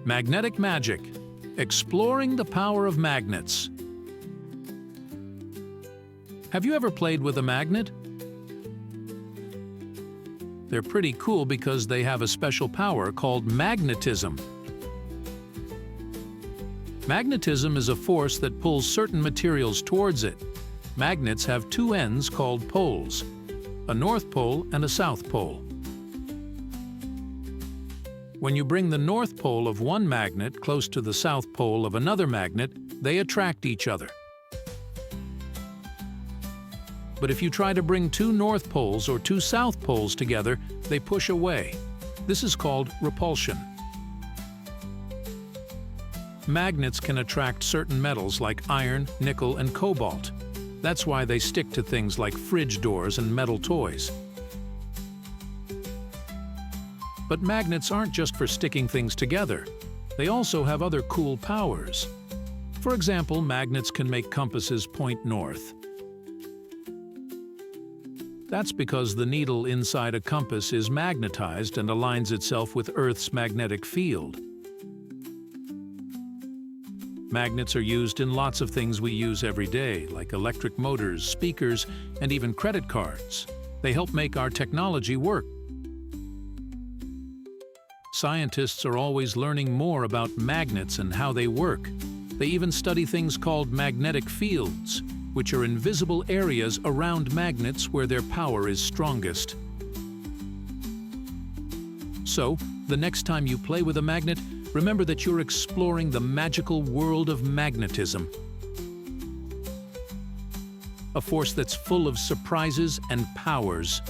Magnetic Magic: Exploring the Power of Magnets. Have you ever played with a magnet? They're pretty cool because they have a special power called magnetism. Magnetism is a force that pulls certain materials towards it. Magnets have two ends called poles, a north pole and a south pole. When you bring the north pole of one magnet close to the south pole of another magnet, they attract each other. But if you try to bring two north poles or two south poles together, they push away. This is called repulsion. Magnets can attract certain metals like iron, nickel, and cobalt. That's why they stick to things like fridge doors and metal toys. But magnets aren't just for sticking things together. They also have other cool powers. For example, magnets can make compasses point north. That's because the needle inside a compass is magnetized and aligns itself with Earth's magnetic field. Magnets are used in lots of things we use every day, like electric motors, speakers, and even credit cards. They help make our technology work. Scientists are always learning more about magnets and how they work. They even study things called magnetic fields, which are invisible areas around magnets where their power is strongest. So, the next time you play with a magnet, remember that you're exploring the magical world of magnetism. A force that's full of surprises and powers.